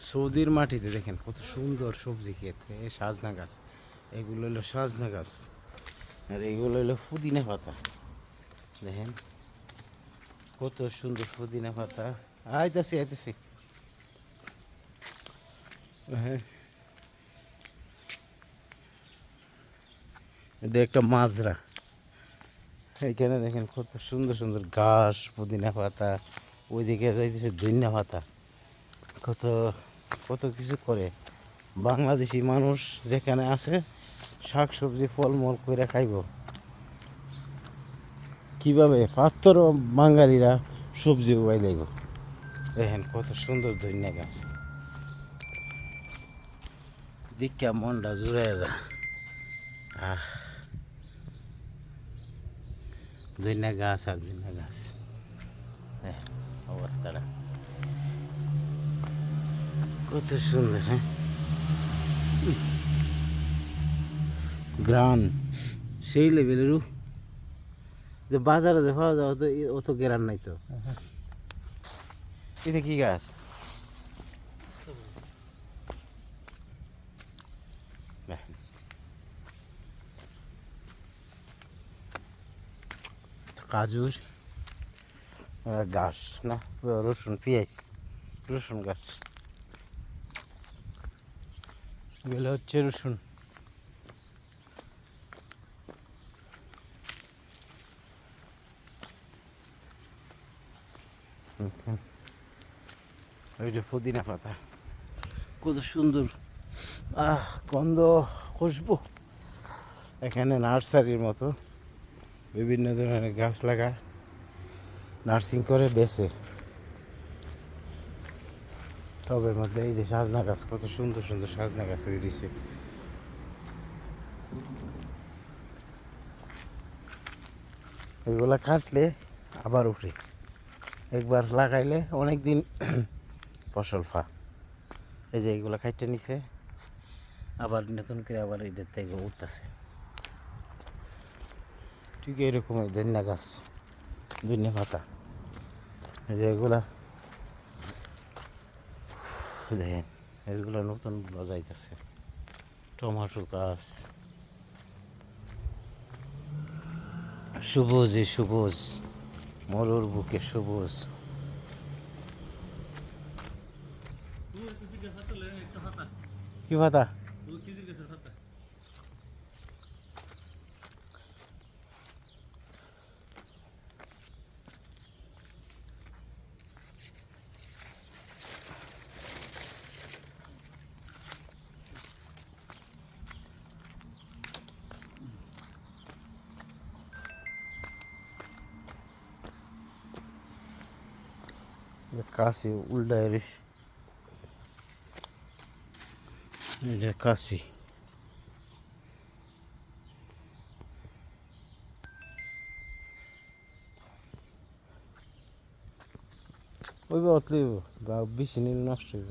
সৌদির মাটিতে দেখেন কত সুন্দর সবজি ক্ষেত, এই সাজনা গাছ, এগুলো হলো সাজনা গাছ, আর এগুলো হলো পুদিনা পাতা। দেখেন কত সুন্দর পুদিনা পাতা। আইতাছি আইতাছি। হ্যাঁ, এটা একটা মাজরা। এখানে দেখেন কত সুন্দর সুন্দর ঘাস, পুদিনা পাতা, ওইদিকে যাইতেছে ধনিয়া পাতা, কত কত কিছু করে বাংলাদেশি মানুষ যেখানে আছে শাক সবজি ফলমূল করে খাইব। কিভাবে পাত্তর বাঙালিরা সবজি উগাই লাইব। দেখেন কত সুন্দর ধনিয়া গাছ, দীক্ষা মনটা জুড়ে যা। আহ, ধনিয়া গাছ আর ধনিয়া গাছ, দেখেন অবস্থাটা কত সুন্দর। হ্যাঁ, গ্রান সেই লেভেলেরও, যে বাজারে যে পাওয়া যায় অত গ্রান নাই তো। এটা কি গাছ? দেখেন কাজুর গাছ না, রসুন পেঁয়াজ, রসুন গাছ, এগুলো হচ্ছে রসুন। ওইটা পুদিনা পাতা, কত সুন্দর গন্ধ, খুশবু। এখানে নার্সারির মতো বিভিন্ন ধরনের গাছ লাগা, নার্সিং করে বেছে। টবের মধ্যে এই যে সাজনা গাছ, কত সুন্দর সুন্দর সাজনা গাছ হয়ে দিছে। এগুলা কাটলে আবার উঠে, একবার লাগাইলে অনেক দিন ফসল ফা। এই যে এগুলো খাইতে নিছে, আবার নতুন করে আবার এদের থেকে উঠতেছে। ঠিক এরকম এই ধনিয়া গাছ, ধনিয়া পাতা, এই যে এগুলা দেখেন, এগুলো নতুন বজাইতেছে। টমাটো গাছ, সবুজে সবুজ, মরুর বুকে সবুজ। কি পাতা? কাশি উল্টা এরিস, এটা কাশি। ওই বা অতলি বেশি নিলে নষ্ট হইব।